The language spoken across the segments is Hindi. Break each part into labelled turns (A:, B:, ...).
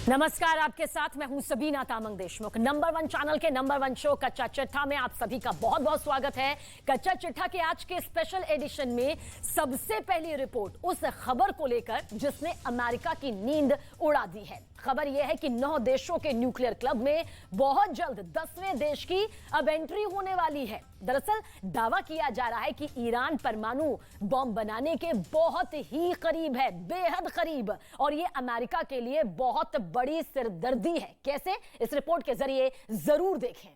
A: नमस्कार, आपके साथ मैं हूं सबीना तामंग देशमुख। नंबर 1 चैनल के नंबर 1 शो कच्चा चिट्ठा में आप सभी का बहुत बहुत स्वागत है। कच्चा चिट्ठा के आज के स्पेशल एडिशन में सबसे पहली रिपोर्ट उस खबर को लेकर जिसने अमेरिका की नींद उड़ा दी है। खबर यह है कि 9 देशों के न्यूक्लियर क्लब में बहुत जल्द 10वें देश की अब एंट्री होने वाली है। दरअसल दावा किया जा रहा है कि ईरान परमाणु बम बनाने के बहुत ही करीब है, बेहद करीब, और यह अमेरिका के लिए बहुत बड़ी सिरदर्दी है। कैसे? इस रिपोर्ट के जरिए जरूर देखें।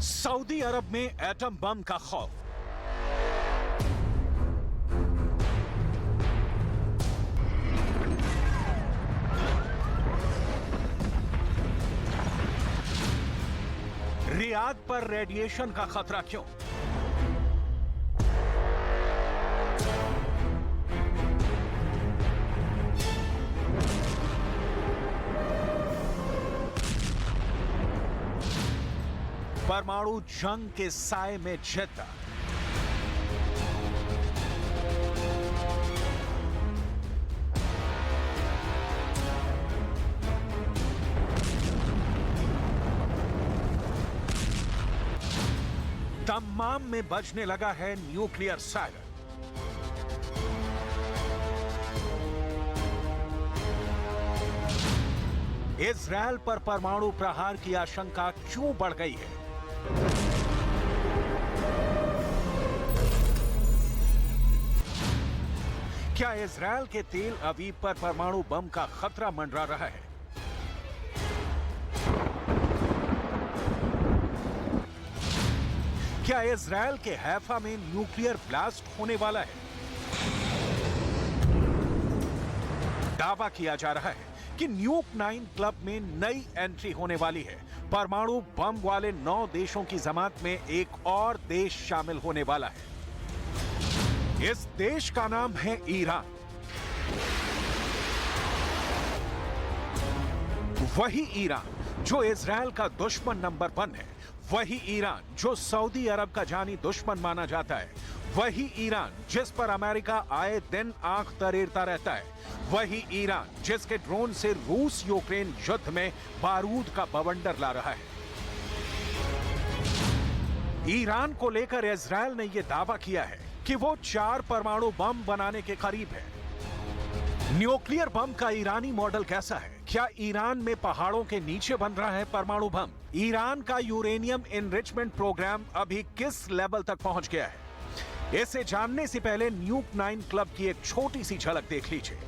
B: सऊदी अरब में एटम बम का खौफ। रियाद पर रेडिएशन का खतरा क्यों? परमाणु जंग के साए में जेद्दा। दम्माम में बजने लगा है न्यूक्लियर सायरन। इजरायल पर परमाणु प्रहार की आशंका क्यों बढ़ गई है? क्या इजरायल के तेल अवीव पर परमाणु बम का खतरा मंडरा रहा है? क्या इजरायल के हैफा में न्यूक्लियर ब्लास्ट होने वाला है? दावा किया जा रहा है कि न्यूक 9 क्लब में नई एंट्री होने वाली है। परमाणु बम वाले 9 देशों की जमात में एक और देश शामिल होने वाला है। इस देश का नाम है ईरान। वही ईरान जो इजरायल का दुश्मन नंबर 1 है, वही ईरान जो सऊदी अरब का जानी दुश्मन माना जाता है, वही ईरान जिस पर अमेरिका आए दिन आंख तरेरता रहता है, वही ईरान जिसके ड्रोन से रूस यूक्रेन युद्ध में बारूद का बवंडर ला रहा है। ईरान को लेकर इजरायल ने यह दावा किया है कि वो 4 परमाणु बम बनाने के करीब है। न्यूक्लियर बम का ईरानी मॉडल कैसा है? क्या ईरान में पहाड़ों के नीचे बन रहा है परमाणु बम? ईरान का यूरेनियम एनरिचमेंट प्रोग्राम अभी किस लेवल तक पहुंच गया है? इसे जानने से पहले न्यूक 9 क्लब की एक छोटी सी झलक देख लीजिए।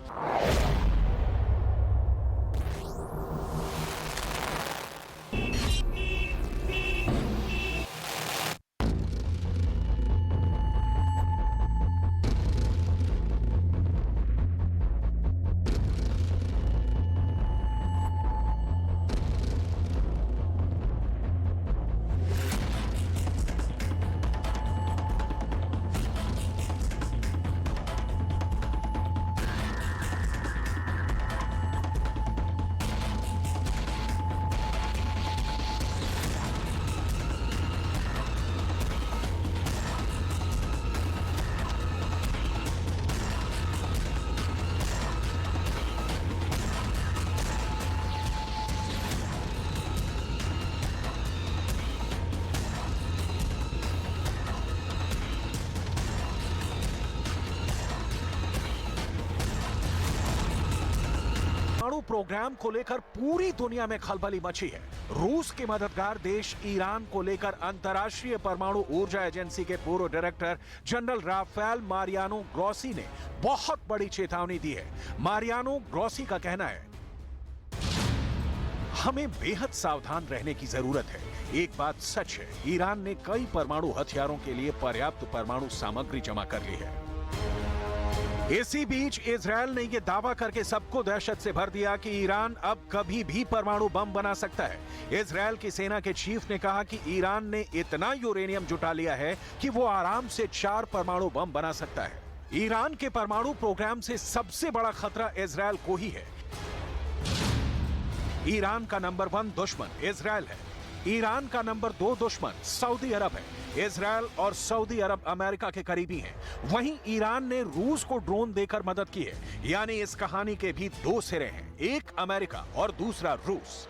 B: प्रोग्राम को लेकर पूरी दुनिया में खलबली मची है। रूस के मददगार देश ईरान को लेकर अंतर्राष्ट्रीय परमाणु ऊर्जा एजेंसी के पूर्व director general Rafael Mariano Grossi ने बहुत बड़ी चेतावनी दी है। मारियानो ग्रोसी का कहना है, हमें बेहद सावधान रहने की जरूरत है। एक बात सच है, ईरान ने कई परमाणु हथियारों के लिए पर्याप्त परमाणु सामग्री जमा कर ली है। इसी बीच इजरायल ने यह दावा करके सबको दहशत से भर दिया कि ईरान अब कभी भी परमाणु बम बना सकता है। इजरायल की सेना के चीफ ने कहा कि ईरान ने इतना यूरेनियम जुटा लिया है कि वो आराम से 4 परमाणु बम बना सकता है। ईरान के परमाणु प्रोग्राम से सबसे बड़ा खतरा इजरायल को ही है। ईरान का नंबर 1 दुश्मन इजराइल है। ईरान का नंबर 2 दुश्मन सऊदी अरब है। इजराइल और सऊदी अरब अमेरिका के करीबी हैं। वहीं ईरान ने रूस को ड्रोन देकर मदद की है। यानी इस कहानी के भी 2 सिरे हैं, एक अमेरिका और दूसरा रूस।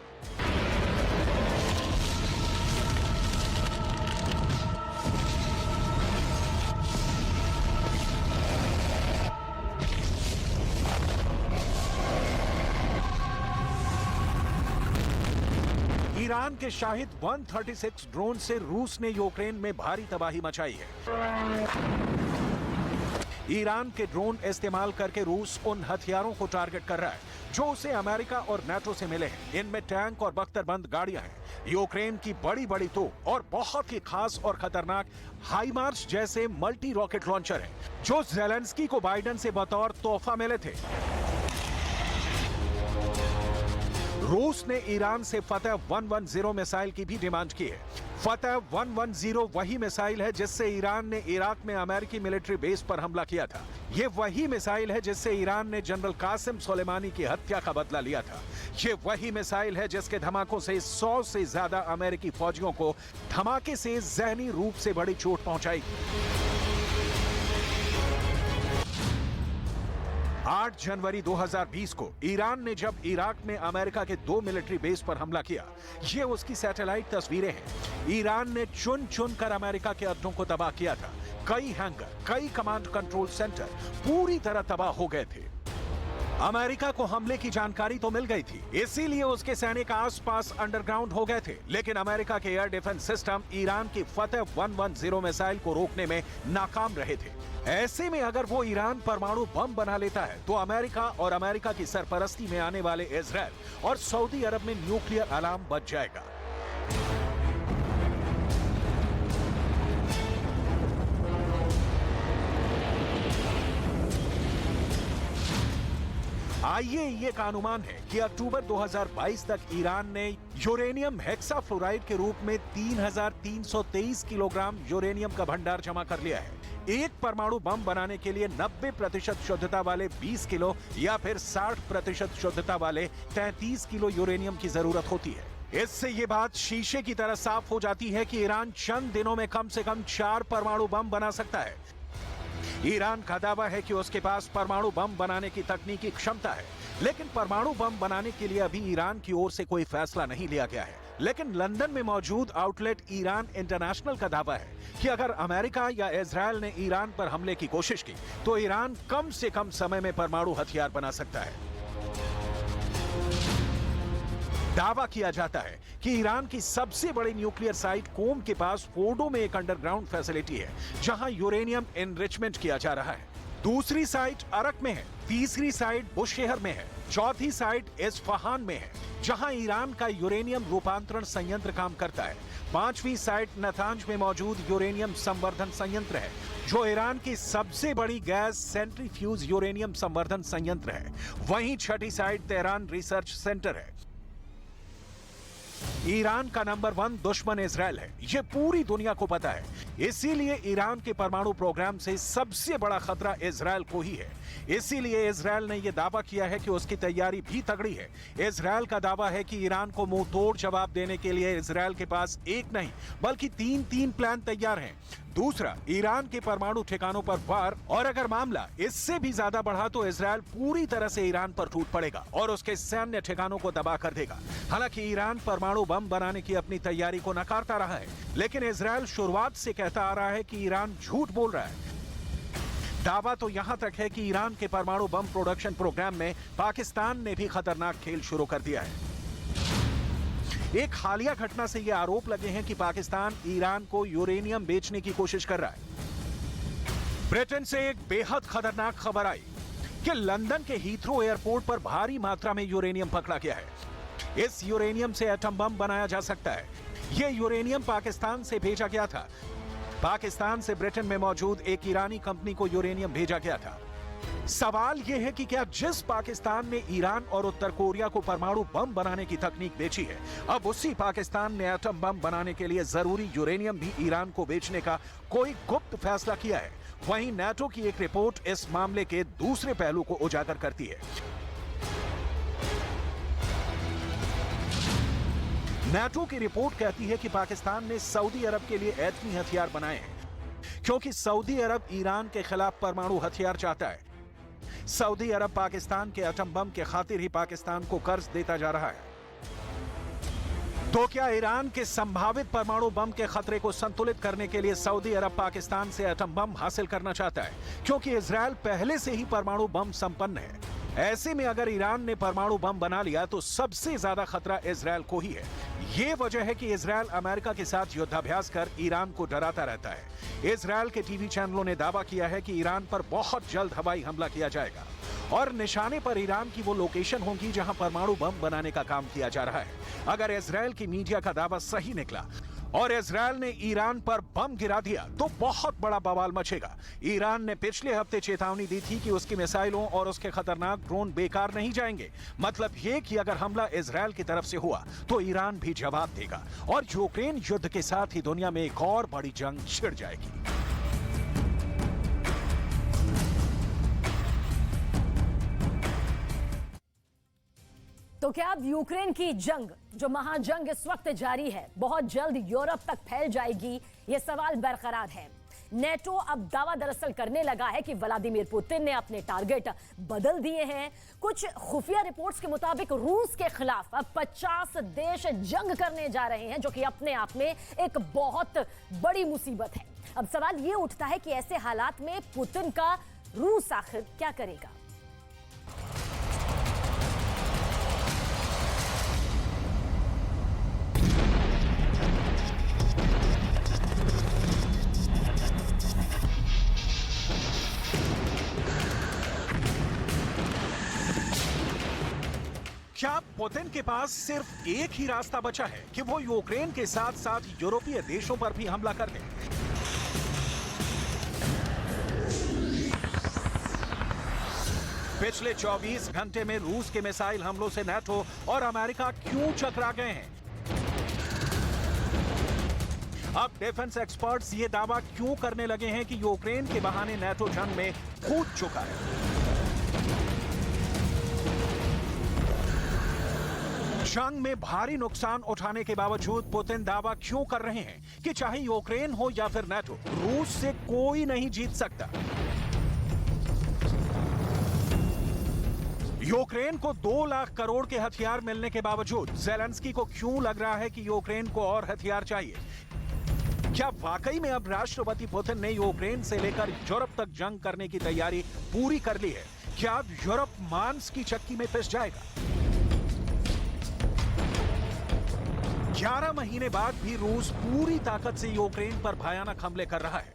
B: ईरान के शाहिद 136 ड्रोन से रूस ने यूक्रेन में भारी तबाही मचाई है। ईरान के ड्रोन इस्तेमाल करके रूस उन हथियारों को टारगेट कर रहा है जो उसे अमेरिका और नाटो से मिले हैं। इनमें टैंक और बख्तरबंद गाड़ियां हैं, यूक्रेन की बड़ी बड़ी तोप और बहुत ही खास और खतरनाक हाइमार्स जैसे मल्टी रॉकेट लॉन्चर हैं, जो ज़ेलेंस्की को बाइडेन से बतौर तोहफा मिले थे। रूस ने ईरान से फतह 110 मिसाइल की भी डिमांड की है। फतह 110 वही मिसाइल है जिससे ईरान ने इराक में अमेरिकी मिलिट्री बेस पर हमला किया था। ये वही मिसाइल है जिससे ईरान ने जनरल कासिम सुलेमानी की हत्या का बदला लिया था। ये वही मिसाइल है जिसके धमाकों से 100 से ज्यादा अमेरिकी फौजियों को धमाके से जहनी रूप से बड़ी चोट पहुंचाई। 8 जनवरी 2020 को ईरान ने जब इराक में अमेरिका के 2 मिलिट्री बेस पर हमला किया, ये उसकी सैटेलाइट तस्वीरें हैं। ईरान ने चुन चुन कर अमेरिका के अड्डों को तबाह किया था। कई हैंगर, कई कमांड कंट्रोल सेंटर पूरी तरह तबाह हो गए थे। अमेरिका को हमले की जानकारी तो मिल गई थी, इसीलिए उसके सैनिक आसपास अंडरग्राउंड हो गए थे। लेकिन अमेरिका के एयर डिफेंस सिस्टम ईरान की फतह 110 मिसाइल को रोकने में नाकाम रहे थे। ऐसे में अगर वो ईरान परमाणु बम बना लेता है तो अमेरिका और अमेरिका की सरपरस्ती में आने वाले इजराइल और सऊदी अरब में न्यूक्लियर अलार्म बज जाएगा। आईएईए का अनुमान है कि अक्टूबर 2022 तक ईरान ने यूरेनियम हेक्साफ्लोराइड के रूप में 3,323 किलोग्राम यूरेनियम का भंडार जमा कर लिया है। एक परमाणु बम बनाने के लिए 90% शुद्धता वाले 20 किलो या फिर 60% शुद्धता वाले 33 किलो यूरेनियम की जरूरत होती है। इससे ये बात शीशे की तरह साफ हो जाती है कि ईरान चंद दिनों में कम से कम 4 परमाणु बम बना सकता है। ईरान का दावा है कि उसके पास परमाणु बम बनाने की तकनीकी क्षमता है, लेकिन परमाणु बम बनाने के लिए अभी ईरान की ओर से कोई फैसला नहीं लिया गया है। लेकिन लंदन में मौजूद आउटलेट ईरान इंटरनेशनल का दावा है कि अगर अमेरिका या इजराइल ने ईरान पर हमले की कोशिश की तो ईरान कम से कम समय में परमाणु हथियार बना सकता है। दावा किया जाता है कि ईरान की सबसे बड़ी न्यूक्लियर साइट कोम के पास फोर्डो में एक अंडरग्राउंड फैसिलिटी है जहां यूरेनियम एनरिचमेंट किया जा रहा है। दूसरी साइट अरक में है, तीसरी साइट बुशहर में है, चौथी साइट इस्फहान में है जहां ईरान का यूरेनियम रूपांतरण संयंत्र काम करता है। पांचवी साइट नतांज में मौजूद यूरेनियम संवर्धन संयंत्र है जो ईरान की सबसे बड़ी गैस सेंट्रीफ्यूज यूरेनियम संवर्धन संयंत्र है। वहीं छठी साइट तेहरान रिसर्च सेंटर है। ईरान का नंबर 1 दुश्मन इजराइल है, ये पूरी दुनिया को पता है। इसीलिए ईरान के परमाणु प्रोग्राम से सबसे बड़ा खतरा इजराइल को ही है। इसीलिए इजराइल ने यह दावा किया है कि उसकी तैयारी भी तगड़ी है। इजराइल का दावा है कि ईरान को मुंह तोड़ जवाब देने के लिए इजराइल के पास एक नहीं बल्कि 3 प्लान तैयार हैं। दूसरा, ईरान के परमाणु ठिकानों पर वार, और अगर मामला इससे भी ज्यादा बढ़ा तो इजराइल पूरी तरह से ईरान पर टूट पड़ेगा और उसके सैन्य ठिकानों को तबाह कर देगा। हालांकि ईरान परमाणु बम बनाने की अपनी तैयारी को नकारता रहा है, लेकिन इजराइल शुरुआत से कहता आ रहा है कि ईरान झूठ बोल रहा है। दावा तो यहां तक है कि ईरान के परमाणु बम प्रोडक्शन प्रोग्राम में पाकिस्तान ने भी खतरनाक खेल शुरू कर दिया है। एक हालिया घटना से यह आरोप लगे हैं कि पाकिस्तान ईरान को यूरेनियम बेचने की कोशिश कर रहा है। ब्रिटेन से एक बेहद खतरनाक खबर आई कि लंदन के हीथ्रो एयरपोर्ट पर भारी मात्रा में यूरेनियम पकड़ा गया है। इस यूरेनियम से एटम बम बनाया जा सकता है। यह यूरेनियम पाकिस्तान से भेजा गया था। पाकिस्तान से ब्रिटेन में मौजूद एक ईरानी कंपनी को यूरेनियम भेजा गया था। सवाल यह है कि क्या जिस पाकिस्तान ने ईरान और उत्तर कोरिया को परमाणु बम बनाने की तकनीक बेची है, अब उसी पाकिस्तान ने एटम बम बनाने के लिए जरूरी यूरेनियम भी ईरान को बेचने का कोई गुप्त फैसला किया है। वहीं नाटो की एक रिपोर्ट इस मामले के दूसरे पहलू को उजागर करती है। नाटो की रिपोर्ट कहती है कि पाकिस्तान ने सऊदी अरब के लिए एटमी हथियार बनाए हैं क्योंकि सऊदी अरब ईरान के खिलाफ परमाणु हथियार चाहता है। सऊदी अरब पाकिस्तान के एटम बम के खातिर ही पाकिस्तान को कर्ज देता जा रहा है। तो क्या ईरान के संभावित परमाणु बम के खतरे को संतुलित करने के लिए सऊदी अरब पाकिस्तान से एटम बम हासिल करना चाहता है? क्योंकि इजरायल पहले से ही परमाणु बम संपन्न है। ऐसे में अगर ईरान ने परमाणु बम बना लिया तो सबसे ज्यादा खतरा इजरायल को ही है। ये वजह है कि इजरायल अमेरिका के साथ युद्धाभ्यास कर ईरान को डराता रहता है। इजरायल के टीवी चैनलों ने दावा किया है कि ईरान पर बहुत जल्द हवाई हमला किया जाएगा और निशाने पर ईरान की वो लोकेशन होगी जहां परमाणु बम बनाने का काम किया जा रहा है। अगर इजरायल की मीडिया का दावा सही निकला और इजरायल ने ईरान पर बम गिरा दिया तो बहुत बड़ा बवाल मचेगा। ईरान ने पिछले हफ्ते चेतावनी दी थी कि उसकी मिसाइलों और उसके खतरनाक ड्रोन बेकार नहीं जाएंगे। मतलब ये कि अगर हमला इजरायल की तरफ से हुआ तो ईरान भी जवाब देगा और यूक्रेन युद्ध के साथ ही दुनिया में एक और बड़ी जंग छिड़ जाएगी।
A: तो क्या अब यूक्रेन की जंग, जो महाजंग इस वक्त जारी है, बहुत जल्द यूरोप तक फैल जाएगी? ये सवाल बरकरार है। नेटो अब दावा दरअसल करने लगा है कि व्लादिमीर पुतिन ने अपने टारगेट बदल दिए हैं। कुछ खुफिया रिपोर्ट्स के मुताबिक रूस के खिलाफ अब 50 देश जंग करने जा रहे हैं, जो कि अपने आप में एक बहुत बड़ी मुसीबत है। अब सवाल ये उठता है कि ऐसे हालात में पुतिन का रूस आखिर क्या करेगा?
B: क्या पुतिन के पास सिर्फ एक ही रास्ता बचा है कि वो यूक्रेन के साथ साथ यूरोपीय देशों पर भी हमला कर दे? पिछले 24 घंटे में रूस के मिसाइल हमलों से नाटो और अमेरिका क्यों चकरा गए हैं? अब डिफेंस एक्सपर्ट्स ये दावा क्यों करने लगे हैं कि यूक्रेन के बहाने नाटो जंग में कूद चुका है? जंग में भारी नुकसान उठाने के बावजूद पुतिन दावा क्यों कर रहे हैं कि चाहे यूक्रेन हो या फिर नाटो, रूस से कोई नहीं जीत सकता? यूक्रेन को 2 लाख करोड़ के हथियार मिलने के बावजूद ज़ेलेंस्की को क्यों लग रहा है कि यूक्रेन को और हथियार चाहिए? क्या वाकई में अब राष्ट्रपति पुतिन ने यूक्रेन से लेकर यूरोप तक जंग करने की तैयारी पूरी कर ली है? क्या अब यूरोप मांस की चक्की में पिस जाएगा? 11 महीने बाद भी रूस पूरी ताकत से यूक्रेन पर भयानक हमले कर रहा है।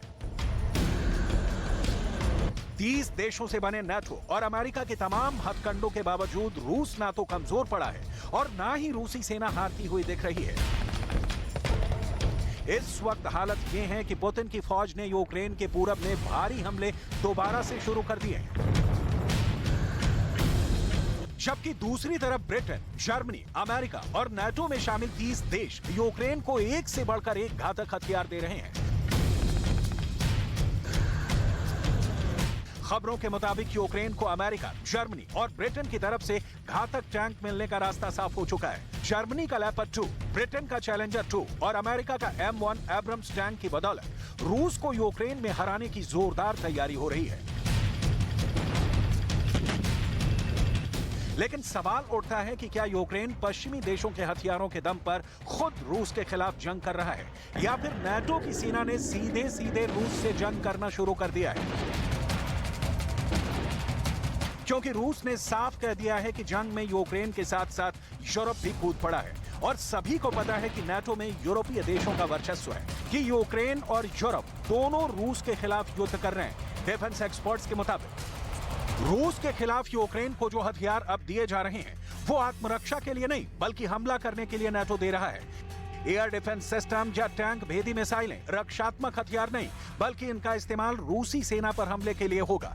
B: 30 देशों से बने नाटो और अमेरिका के तमाम हथकंडों के बावजूद रूस ना तो कमजोर पड़ा है और ना ही रूसी सेना हारती हुई दिख रही है। इस वक्त हालत ये है कि पुतिन की फौज ने यूक्रेन के पूरब में भारी हमले दोबारा से शुरू कर दिए हैं, जबकि दूसरी तरफ ब्रिटेन, जर्मनी, अमेरिका और नाटो में शामिल 30 देश यूक्रेन को एक से बढ़कर एक घातक हथियार दे रहे हैं। खबरों के मुताबिक यूक्रेन को अमेरिका, जर्मनी और ब्रिटेन की तरफ से घातक टैंक मिलने का रास्ता साफ हो चुका है। जर्मनी का लेपर्ड 2, ब्रिटेन का चैलेंजर 2 और अमेरिका का M1 एब्रम्स टैंक की बदौलत रूस को यूक्रेन में हराने की जोरदार तैयारी हो रही है। लेकिन सवाल उठता है कि क्या यूक्रेन पश्चिमी देशों के हथियारों के दम पर खुद रूस के खिलाफ जंग कर रहा है या फिर नाटो की सेना ने सीधे सीधे रूस से जंग करना शुरू कर दिया है? क्योंकि रूस ने साफ कह दिया है कि जंग में यूक्रेन के साथ साथ यूरोप भी कूद पड़ा है और सभी को पता है कि नाटो में यूरोपीय देशों का वर्चस्व है कि यूक्रेन और यूरोप दोनों रूस के खिलाफ युद्ध कर रहे हैं। डिफेंस एक्सपर्ट्स के मुताबिक रूस के खिलाफ यूक्रेन को जो हथियार अब दिए जा रहे हैं वो आत्मरक्षा के लिए नहीं बल्कि हमला करने के लिए नाटो दे रहा है। एयर डिफेंस सिस्टम या टैंक भेदी मिसाइलें रक्षात्मक हथियार नहीं बल्कि इनका इस्तेमाल रूसी सेना पर हमले के लिए होगा।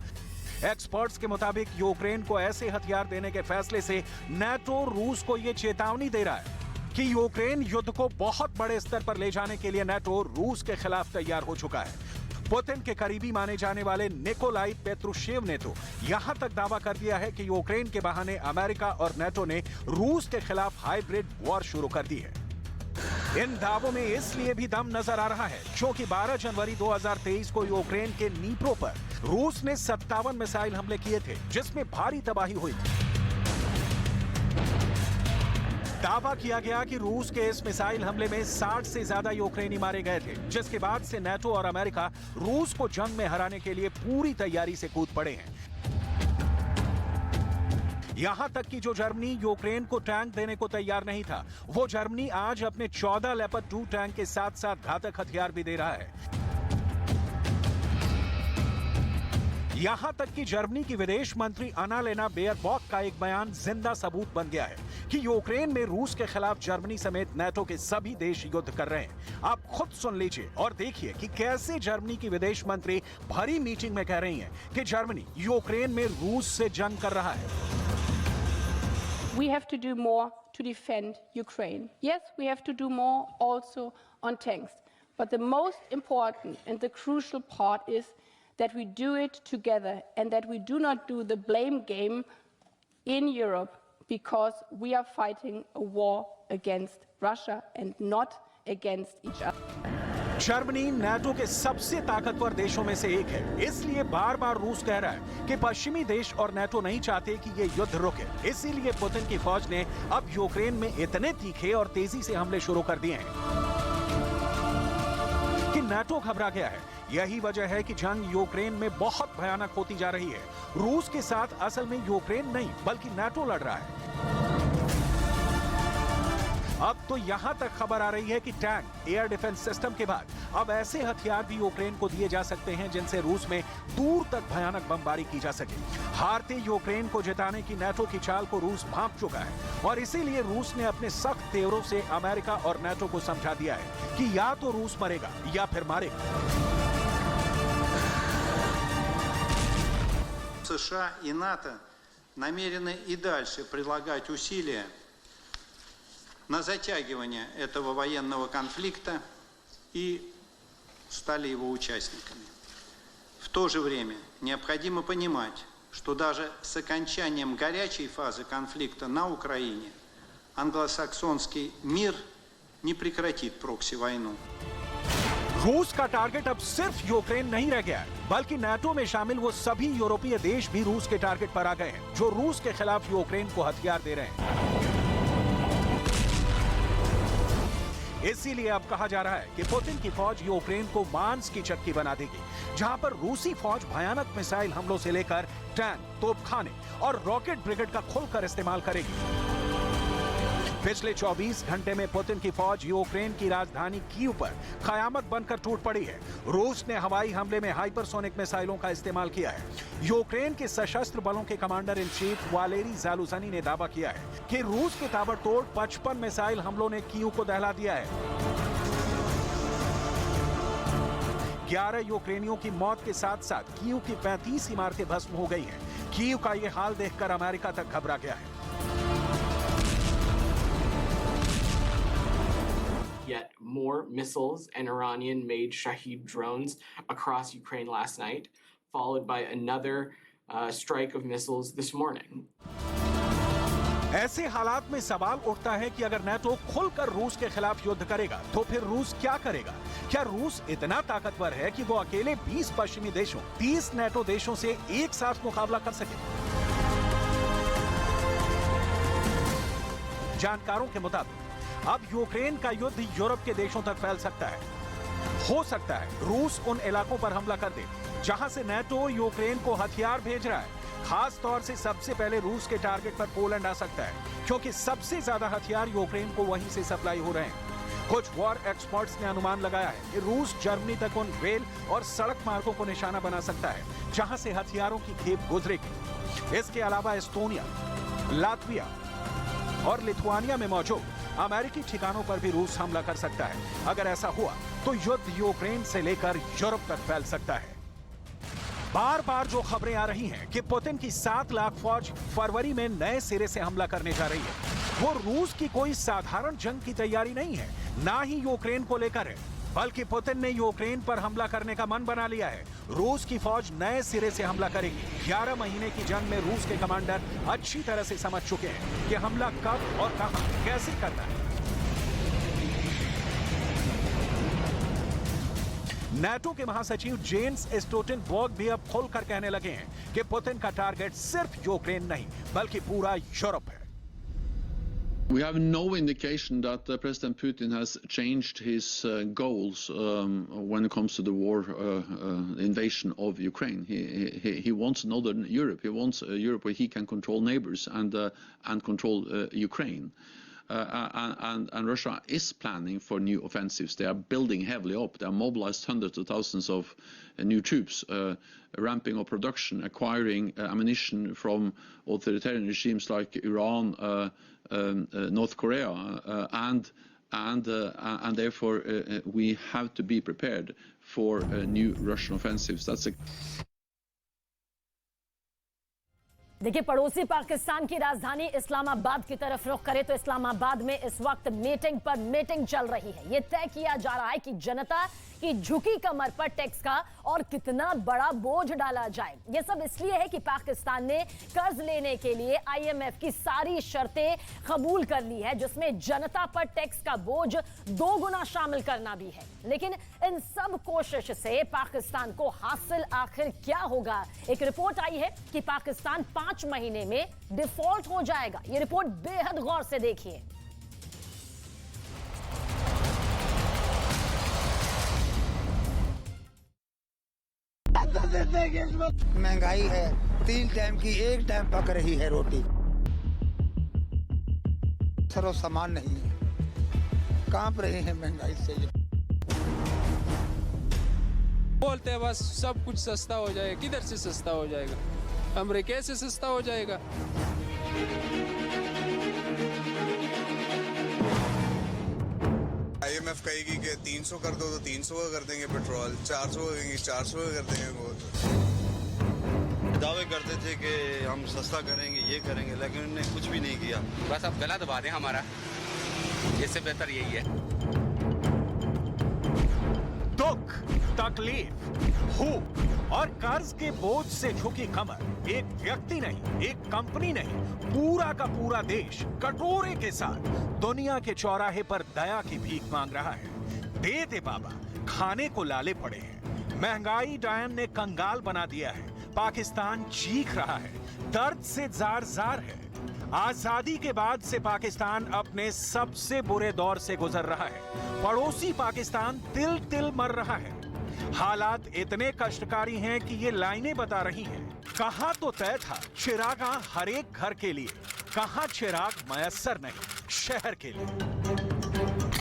B: एक्सपर्ट्स के मुताबिक यूक्रेन को ऐसे हथियार देने के फैसले से नाटो रूस को यह चेतावनी दे रहा है कि यूक्रेन युद्ध को बहुत बड़े स्तर पर ले जाने के लिए नाटो रूस के खिलाफ तैयार हो चुका है। पुतिन के करीबी माने जाने वाले निकोलाई पेत्रुशेव ने तो यहां तक दावा कर दिया है कि यूक्रेन के बहाने अमेरिका और नाटो ने रूस के खिलाफ हाइब्रिड वॉर शुरू कर दी है। इन दावों में इसलिए भी दम नजर आ रहा है क्योंकि 12 जनवरी 2023 को यूक्रेन के नीप्रो पर रूस ने 57 मिसाइल हमले किए थे, जिसमें भारी तबाही हुई थी। दावा किया गया कि रूस के इस मिसाइल हमले में 60 से ज्यादा यूक्रेनी मारे गए थे, जिसके बाद से नाटो और अमेरिका रूस को जंग में हराने के लिए पूरी तैयारी से कूद पड़े हैं। यहां तक कि जो जर्मनी यूक्रेन को टैंक देने को तैयार नहीं था, वो जर्मनी आज अपने 14 लेपर्ड 2 टैंक के साथ साथ घातक हथियार भी दे रहा है। यहां तक कि जर्मनी की विदेश मंत्री अन्नालेना बेयरबॉक का एक बयान जिंदा सबूत बन गया है कि यूक्रेन में रूस के खिलाफ जर्मनी समेत नाटो के सभी देश युद्ध कर रहे हैं। आप खुद सुन लीजिए और देखिए कि कैसे जर्मनी की विदेश मंत्री भरी मीटिंग में कह रही हैं कि जर्मनी यूक्रेन में रूस से जंग कर रहा है।
C: We have to do more to defend Ukraine. Yes, we have to do more also on tanks. But the most important and the crucial part is that we do it together and that we do not do the blame game in Europe because we are fighting a war against Russia and not against each other.
B: Germany NATO के सबसे ताकतवर देशों में से एक है, इसलिए बार बार रूस कह रहा है कि पश्चिमी देश और नाटो नहीं चाहते कि ये युद्ध रुके। इसीलिए पुतिन की फौज ने अब यूक्रेन में इतने तीखे और तेजी से हमले शुरू कर दिए हैं कि नाटो घबरा गया है। यही वजह है कि जंग यूक्रेन में बहुत भयानक होती जा रही है। रूस के साथ असल में यूक्रेन नहीं बल्कि नाटो लड़ रहा है। अब तो यहां तक खबर आ रही है कि टैंक, एयर डिफेंस सिस्टम के बाद अब ऐसे हथियार भी यूक्रेन को दिए जा सकते हैं जिनसे रूस में दूर तक भयानक बमबारी की जा सके। हारते यूक्रेन को जिताने की नाटो की चाल को रूस भांप चुका है और इसीलिए रूस ने अपने सख्त तेवरों से अमेरिका और नाटो को समझा दिया है कि या तो रूस मरेगा या फिर मारेगा।
D: США и НАТО намерены и дальше прилагать усилия на затягивание этого военного конфликта и стали его участниками. В то же время необходимо понимать, что даже с окончанием горячей фазы конфликта на Украине англосаксонский мир не прекратит прокси-войну.
B: रूस का टारगेट अब सिर्फ यूक्रेन नहीं रह गया है, बल्कि नाटो में शामिल वो सभी यूरोपीय देश भी रूस के टारगेट पर आ गए हैं जो रूस के खिलाफ यूक्रेन को हथियार दे रहे हैं। इसीलिए अब कहा जा रहा है कि पुतिन की फौज यूक्रेन को मांस की चक्की बना देगी, जहां पर रूसी फौज भयानक मिसाइल हमलों से लेकर टैंक, तोपखाने और रॉकेट ब्रिगेड का खुलकर इस्तेमाल करेगी। पिछले 24 घंटे में पुतिन की फौज यूक्रेन की राजधानी कीव पर कयामत बनकर टूट पड़ी है। रूस ने हवाई हमले में हाइपरसोनिक मिसाइलों का इस्तेमाल किया है। यूक्रेन के सशस्त्र बलों के कमांडर इन चीफ वालेरी ज़ालुझनी ने दावा किया है कि रूस के ताबड़तोड़ 55 मिसाइल हमलों ने कीव को दहला दिया है। 11 यूक्रेनियों की मौत के साथ साथ कीव की 35 इमारतें भस्म हो गई हैं। कीव का ये हाल देखकर अमेरिका तक घबरा गया है।
E: Yet more missiles and Iranian-made Shahed drones across Ukraine last night, followed by another strike of missiles this morning.
B: ऐसे हालात में सवाल उठता है कि अगर नाटो खुलकर रूस के खिलाफ युद्ध करेगा तो फिर रूस क्या करेगा? क्या रूस इतना ताकतवर है कि वो अकेले 20 पश्चिमी देशों, 30 नाटो देशों से एक साथ मुकाबला कर सके? जानकारों के मुताबिक अब यूक्रेन का युद्ध यूरोप के देशों तक फैल सकता है। हो सकता है रूस उन इलाकों पर हमला कर दे जहां से नाटो यूक्रेन को हथियार भेज रहा है। खास तौर से सबसे पहले रूस के टारगेट पर पोलैंड आ सकता है, क्योंकि सबसे ज्यादा हथियार यूक्रेन को वहीं से सप्लाई हो रहे हैं। कुछ वॉर एक्सपर्ट्स ने अनुमान लगाया है कि रूस जर्मनी तक उन रेल और सड़क मार्गों को निशाना बना सकता है जहां से हथियारों की खेप गुजरेगी। इसके अलावा एस्टोनिया, लातविया और लिथुआनिया में मौजूद अमेरिकी ठिकानों पर भी रूस हमला कर सकता है। अगर ऐसा हुआ तो युद्ध यूक्रेन से लेकर यूरोप तक फैल सकता है। बार बार जो खबरें आ रही हैं कि पुतिन की 7 लाख फौज फरवरी में नए सिरे से हमला करने जा रही है, वो रूस की कोई साधारण जंग की तैयारी नहीं है, ना ही यूक्रेन को लेकर है, बल्कि पुतिन ने यूक्रेन पर हमला करने का मन बना लिया है। रूस की फौज नए सिरे से हमला करेगी। 11 महीने की जंग में रूस के कमांडर अच्छी तरह से समझ चुके हैं कि हमला कब और कहां कैसे करना है। नाटो के महासचिव जेन्स स्टोल्टेनबर्ग भी अब खुलकर कहने लगे हैं कि पुतिन का टारगेट सिर्फ यूक्रेन नहीं बल्कि पूरा यूरोप है।
F: We have no indication that President Putin has changed his goals when it comes to the war invasion of Ukraine. He wants northern Europe. He wants Europe where he can control neighbors and control Ukraine. And Russia is planning for new offensives. They are building heavily up. They are mobilized hundreds of thousands of new troops, ramping up production, acquiring ammunition from authoritarian regimes like Iran, North Korea, and therefore we have to be prepared for new Russian offensives. That's a
A: देखिए, पड़ोसी पाकिस्तान की राजधानी इस्लामाबाद की तरफ रुख करे तो इस्लामाबाद में इस वक्त मीटिंग पर मीटिंग चल रही है। यह तय किया जा रहा है कि जनता की झुकी कमर पर टैक्स का और कितना बड़ा बोझ डाला जाए। यह सब इसलिए है कि पाकिस्तान ने कर्ज लेने के लिए आईएमएफ की सारी शर्तें कबूल कर ली है, जिसमें जनता पर टैक्स का बोझ 2 गुना शामिल करना भी है। लेकिन इन सब कोशिश से पाकिस्तान को हासिल आखिर क्या होगा? एक रिपोर्ट आई है कि पाकिस्तान 5 महीने में डिफॉल्ट हो जाएगा। यह रिपोर्ट बेहद गौर से देखिए।
G: महंगाई है, 3 टाइम की 1 टाइम पक रही है रोटी। सरो सामान नहीं है, कांप रहे हैं महंगाई से।
H: बोलते हैं बस सब कुछ सस्ता हो जाएगा। किधर से सस्ता हो जाएगा? अमेरिका से सस्ता हो जाएगा।
I: आईएमएफ कहेगी कि 300 कर दो तो 300 का कर देंगे पेट्रोल, 400 का कहेंगे 400 का कर देंगे। वो दावे करते थे कि हम सस्ता करेंगे, ये करेंगे, लेकिन उन्होंने कुछ भी नहीं किया।
J: बस अब गला दबा दें हमारा, इससे बेहतर यही है।
B: दुख, तकलीफ, भूख और कर्ज के बोझ से झुकी कमर एक व्यक्ति नहीं, एक कंपनी नहीं, पूरा का पूरा देश कटोरे के साथ दुनिया के चौराहे पर दया की भीख मांग रहा है। दे दे बाबा, खाने को लाले पड़े हैं। महंगाई डायन ने कंगाल बना दिया है। पाकिस्तान चीख रहा है, दर्द से जार जार है। आजादी के बाद से पाकिस्तान अपने सबसे बुरे दौर से गुजर रहा है। पड़ोसी पाकिस्तान तिल तिल मर रहा है। हालात इतने कष्टकारी हैं कि ये लाइनें बता रही हैं। कहां तो तय था चिरागा हर एक घर के लिए, कहां चिराग मयस्सर नहीं शहर के लिए।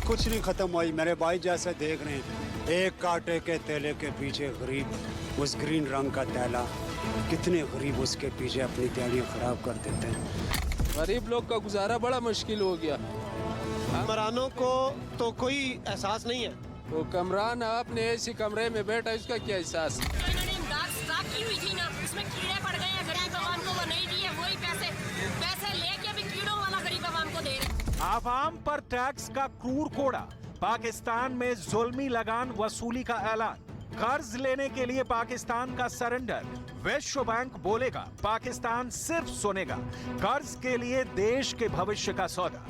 K: कुछ नहीं खत्म हुई। मेरे भाई जैसे देख रहे हैं, एक कांटे के तेले के पीछे गरीब, उस ग्रीन रंग का तैला, कितने गरीब उसके पीछे अपनी तैयारियां खराब कर देते हैं।
H: गरीब लोग का गुजारा बड़ा मुश्किल हो गया।
K: कमरानों को तो कोई एहसास नहीं है।
H: वो कमरान अपने ऐसी कमरे में बैठा, इसका क्या एहसास?
L: इन्होंने इमदाद स्टार्ट की हुई थी ना, उसमें कीड़े पड़ गए हैं। गरीब आवाम को वो नहीं दिए, वही पैसे लेके अभी कीड़ों वाला गरीब आवाम को दे रहे।
B: आवाम पर टैक्स का क्रूर कोड़ा, पाकिस्तान में जुल्मी लगान वसूली का ऐलान, कर्ज लेने के लिए पाकिस्तान का सरेंडर। विश्व बैंक बोलेगा, पाकिस्तान सिर्फ सुनेगा। कर्ज के लिए देश के भविष्य का सौदा।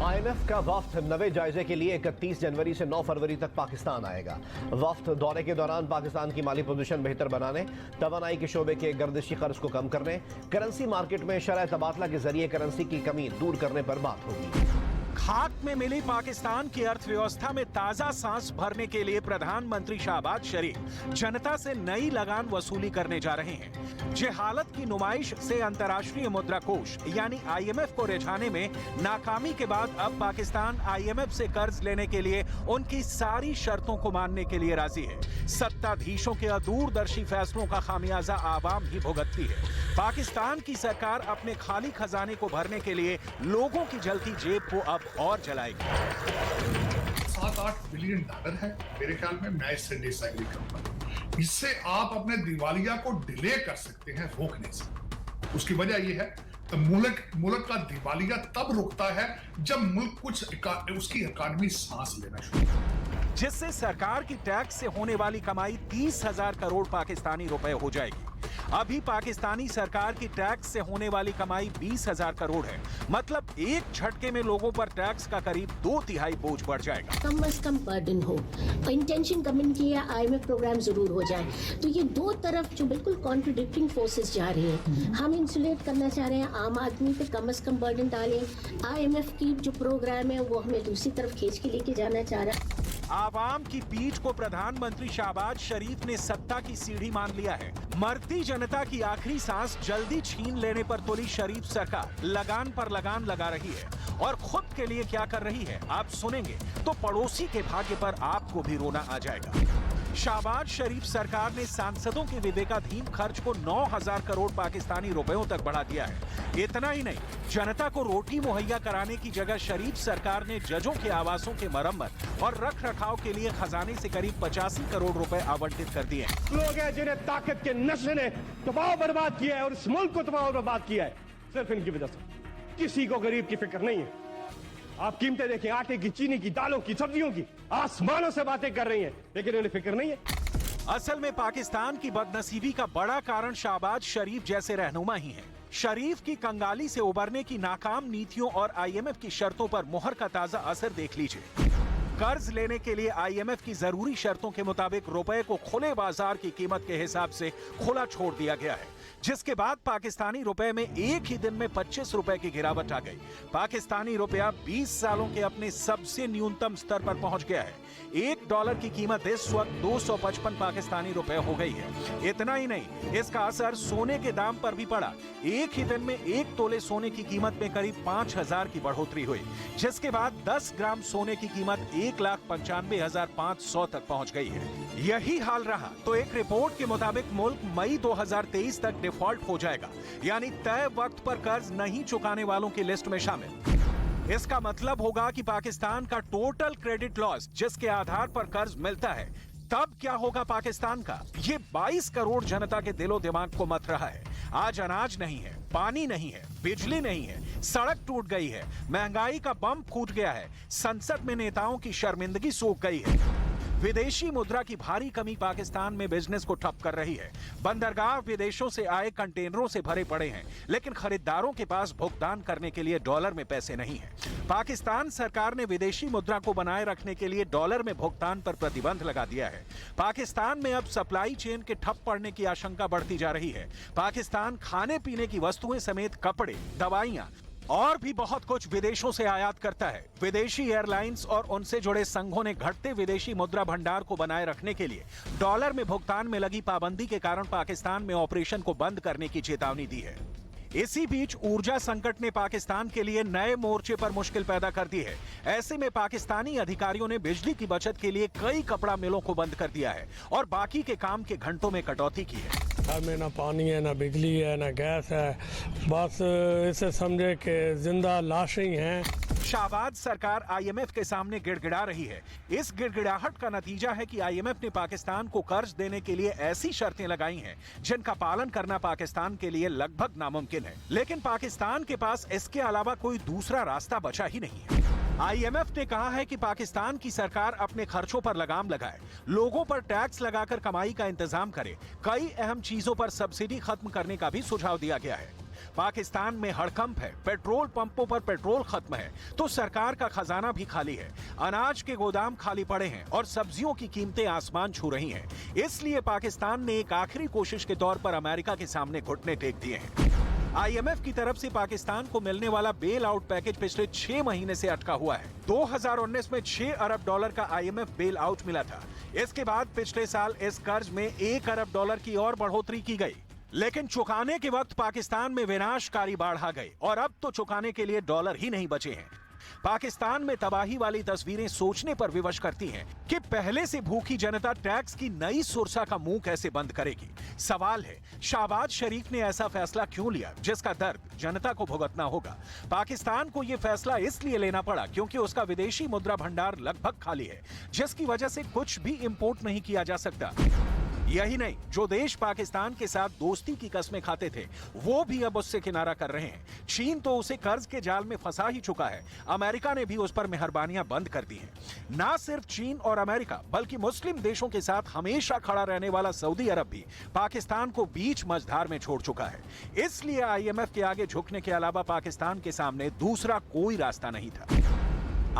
M: आईएमएफ का वफ्द नवे जायजे के लिए 31 जनवरी से 9 फरवरी तक पाकिस्तान आएगा। वफ्द दौरे के दौरान पाकिस्तान की माली पोजीशन बेहतर बनाने, तवानाई के शोबे के गर्दिशी कर्ज को कम करने, करेंसी मार्केट में शरह तबादला के जरिए करेंसी की कमी दूर करने पर बात होगी।
B: खाक में मिली पाकिस्तान की अर्थव्यवस्था में ताजा सांस भरने के लिए प्रधानमंत्री शहबाज शरीफ जनता से नई लगान वसूली करने जा रहे हैं। जेहालत की नुमाइश से अंतर्राष्ट्रीय मुद्रा कोष यानी आईएमएफ को रिझाने में नाकामी के बाद अब पाकिस्तान आईएमएफ से कर्ज लेने के लिए उनकी सारी शर्तों को मानने के लिए राजी है। सत्ताधीशों के अदूरदर्शी फैसलों का खामियाजा आवाम ही भुगतती है। पाकिस्तान की सरकार अपने खाली खजाने को भरने के लिए लोगों की जलती जेब को अब और जलाएगी।
N: 7-8 बिलियन डॉलर है मेरे ख्याल में। मैं इससे डिसएग्री करूंगा। इससे आप अपने दिवालिया को डिले कर सकते हैं, रोक नहीं सकते। उसकी वजह यह है तो मुल्क का दिवालिया तब रुकता है जब मुल्क उसकी इकॉनमी सांस लेना शुरू करती है,
B: जिससे सरकार की टैक्स से होने वाली कमाई 30,000 करोड़ पाकिस्तानी रुपए हो जाएगी। अभी पाकिस्तानी सरकार की टैक्स से होने वाली कमाई 20,000 करोड़ है। मतलब एक झटके में लोगों पर टैक्स का करीब 2/3 बोझ बढ़ जाएगा।
L: कम से कम बर्डन हो, इंटेंशन कम्युनिटी या IMF प्रोग्राम जरूर हो जाए, तो ये दो तरफ जो बिल्कुल कॉन्ट्रडिक्टिंग फोर्सेस जा रही हैं। हम इंसुलेट करना चाह रहे हैं, आम आदमी पे कम से कम बर्डन डालें। IMF की जो प्रोग्राम है वो हमें दूसरी तरफ खींच के लेके जाना चाह रहा है।
B: आवाम की पीठ को प्रधानमंत्री शहबाज शरीफ ने सत्ता की सीढ़ी मान लिया है। मरती जनता की आखिरी सांस जल्दी छीन लेने पर तुली शरीफ सरकार लगान पर लगान लगा रही है और खुद के लिए क्या कर रही है आप सुनेंगे तो पड़ोसी के भाग्य पर आपको भी रोना आ जाएगा। शहबाज शरीफ सरकार ने सांसदों के विवेकाधीन खर्च को 9,000 करोड़ पाकिस्तानी रुपयों तक बढ़ा दिया है। इतना ही नहीं, जनता को रोटी मुहैया कराने की जगह शरीफ सरकार ने जजों के आवासों के मरम्मत और रख रखाव के लिए खजाने से करीब 85 करोड़ रुपए आवंटित कर दिए हैं।
O: लोग हैं जिन्हें ताकत के नशे ने तबाह बर्बाद किया है और इस मुल्क को तबाह बर्बाद किया है सिर्फ इनकी वजह से। किसी को गरीब की फिक्र नहीं है। आप कीमतें देखें, आटे की, चीनी की, दालों की, सब्जियों की, आसमानों से बातें कर रही हैं, लेकिन उन्हें फिक्र नहीं है।
B: असल में पाकिस्तान की बदनसीबी का बड़ा कारण शहबाज शरीफ जैसे रहनुमा ही हैं। शरीफ की कंगाली से उबरने की नाकाम नीतियों और IMF की शर्तों पर मुहर का ताजा असर देख लीजिए। कर्ज लेने के लिए IMF की जरूरी शर्तों के मुताबिक रुपए को खुले बाजार की कीमत के हिसाब से खुला छोड़ दिया गया है, जिसके बाद पाकिस्तानी रुपए में एक ही दिन में 25 रुपए की गिरावट आ गई। पाकिस्तानी रुपया 20 सालों के अपने सबसे न्यूनतम स्तर पर पहुंच गया है। $1 की कीमत इस वक्त 255 पाकिस्तानी रुपए हो गई है। इतना ही नहीं, इसका असर सोने के दाम पर भी पड़ा। एक ही दिन में 1 तोले सोने की कीमत में करीब 5,000 की बढ़ोतरी हुई, जिसके बाद 10 ग्राम सोने की कीमत 1,95,500 तक पहुंच गई है। यही हाल रहा तो एक रिपोर्ट के मुताबिक मुल्क मई 2023 तक डिफॉल्ट हो जाएगा, यानी तय वक्त पर कर्ज नहीं चुकाने वालों की लिस्ट में शामिल। इसका मतलब होगा कि पाकिस्तान का टोटल क्रेडिट लॉस, जिसके आधार पर कर्ज मिलता है, तब क्या होगा पाकिस्तान का? ये 22 करोड़ जनता के दिलो दिमाग को मथ रहा है। आज अनाज नहीं है, पानी नहीं है, बिजली नहीं है, सड़क टूट गई है, महंगाई का बम फूट गया है, संसद में नेताओं की शर्मिंदगी सूख गई है। विदेशी मुद्रा की भारी कमी पाकिस्तान में बिजनेस को ठप कर रही है। बंदरगाह विदेशों से आए कंटेनरों से भरे पड़े हैं, लेकिन खरीदारों के पास भुगतान करने के लिए डॉलर में पैसे नहीं है। पाकिस्तान सरकार ने विदेशी मुद्रा को बनाए रखने के लिए डॉलर में भुगतान पर प्रतिबंध लगा दिया है। पाकिस्तान में अब सप्लाई चेन के ठप पड़ने की आशंका बढ़ती जा रही है। पाकिस्तान खाने पीने की वस्तुएं समेत कपड़े, दवाइयां और भी बहुत कुछ विदेशों से आयात करता है। विदेशी एयरलाइंस और उनसे जुड़े संघों ने घटते विदेशी मुद्रा भंडार को बनाए रखने के लिए डॉलर में भुगतान में लगी पाबंदी के कारण पाकिस्तान में ऑपरेशन को बंद करने की चेतावनी दी है। इसी बीच ऊर्जा संकट ने पाकिस्तान के लिए नए मोर्चे पर मुश्किल पैदा कर दी है। ऐसे में पाकिस्तानी अधिकारियों ने बिजली की बचत के लिए कई कपड़ा मिलों को बंद कर दिया है और बाकी के काम के घंटों में कटौती की है।
P: में ना पानी है, ना बिजली है, ना गैस है, बस इसे समझे कि जिंदा लाशें ही हैं।
B: शहबाज सरकार IMF के सामने गिड़गिड़ा रही है। इस गिड़गिड़ाहट का नतीजा है कि IMF ने पाकिस्तान को कर्ज देने के लिए ऐसी शर्तें लगाई हैं जिनका पालन करना पाकिस्तान के लिए लगभग नामुमकिन है। लेकिन पाकिस्तान के पास इसके अलावा कोई दूसरा रास्ता बचा ही नहीं है। IMF ने कहा है कि पाकिस्तान की सरकार अपने खर्चों पर लगाम लगाए, लोगों पर टैक्स लगाकर कमाई का इंतजाम करे, कई अहम चीजों पर सब्सिडी खत्म करने का भी सुझाव दिया गया है। पाकिस्तान में हड़कंप है, पेट्रोल पंपों पर पेट्रोल खत्म है तो सरकार का खजाना भी खाली है, अनाज के गोदाम खाली पड़े हैं और सब्जियों की कीमतें आसमान छू रही हैं। इसलिए पाकिस्तान ने एक आखिरी कोशिश के तौर पर अमेरिका के सामने घुटने टेक दिए हैं। IMF की तरफ से पाकिस्तान को मिलने वाला बेल आउट पैकेज पिछले 6 महीने से अटका हुआ है। 2019 में $6 अरब का IMF बेल आउट मिला था। इसके बाद पिछले साल इस कर्ज में $1 अरब की और बढ़ोतरी की गई, लेकिन चुकाने के वक्त पाकिस्तान में विनाशकारी बाढ़ आ गई और अब तो चुकाने के लिए डॉलर ही नहीं बचे हैं। पाकिस्तान में तबाही वाली तस्वीरें सोचने पर विवश करती हैं कि पहले से भूखी जनता टैक्स की नई सुरसा का मुंह कैसे बंद करेगी। सवाल है, शहबाज शरीफ ने ऐसा फैसला क्यों लिया जिसका दर्द जनता को भुगतना होगा। पाकिस्तान को यह फैसला इसलिए लेना पड़ा क्योंकि उसका विदेशी मुद्रा भंडार लगभग खाली है, जिसकी वजह से कुछ भी इंपोर्ट नहीं किया जा सकता। यही नहीं, जो देश पाकिस्तान के साथ दोस्ती की कस्में खाते थे वो भी अब उससे किनारा कर रहे हैं। चीन तो उसे कर्ज के जाल में फंसा ही चुका है। अमेरिका ने भी उस पर मेहरबानियां बंद कर दी हैं। ना सिर्फ चीन और अमेरिका बल्कि मुस्लिम देशों के साथ हमेशा खड़ा रहने वाला सऊदी अरब भी पाकिस्तान को बीच मझधार में छोड़ चुका है। इसलिए IMF के आगे झुकने के अलावा पाकिस्तान के सामने दूसरा कोई रास्ता नहीं था।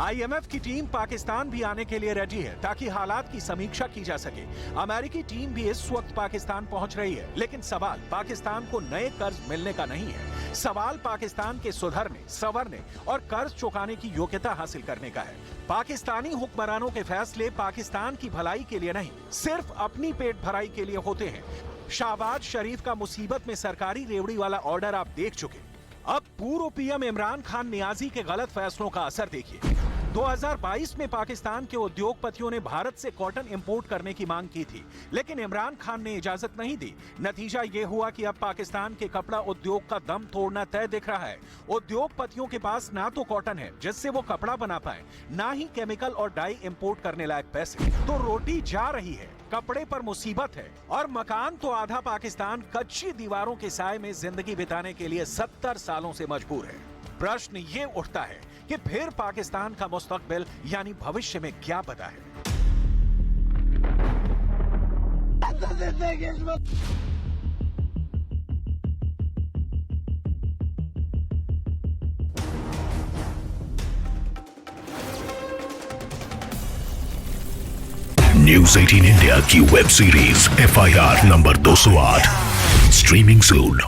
B: IMF की टीम पाकिस्तान भी आने के लिए रेडी है ताकि हालात की समीक्षा की जा सके। अमेरिकी टीम भी इस वक्त पाकिस्तान पहुंच रही है, लेकिन सवाल पाकिस्तान को नए कर्ज मिलने का नहीं है। सवाल पाकिस्तान के सुधरने, संवरने और कर्ज चुकाने की योग्यता हासिल करने का है। पाकिस्तानी हुक्मरानों के फैसले पाकिस्तान की भलाई के लिए नहीं, सिर्फ अपनी पेट भराई के लिए होते हैं। शहबाज शरीफ का मुसीबत में सरकारी रेवड़ी वाला ऑर्डर आप देख चुके। अब पूर्व PM इमरान खान नियाजी के गलत फैसलों का असर देखिए। 2022 में पाकिस्तान के उद्योगपतियों ने भारत से कॉटन इंपोर्ट करने की मांग की थी, लेकिन इमरान खान ने इजाजत नहीं दी। नतीजा ये हुआ कि अब पाकिस्तान के कपड़ा उद्योग का दम तोड़ना तय दिख रहा है। उद्योगपतियों के पास ना तो कॉटन है जिससे वो कपड़ा बना पाए, ना ही केमिकल और डाई इंपोर्ट करने लायक पैसे। तो रोटी जा रही है, कपड़े पर मुसीबत है और मकान तो आधा पाकिस्तान कच्ची दीवारों के साए में जिंदगी बिताने के लिए 70 सालों से मजबूर है। प्रश्न ये उठता है कि फिर पाकिस्तान का मुस्तकबिल यानी भविष्य में क्या पता है।
Q: न्यूज़ 18 इंडिया की web series FIR number 208 streaming सून।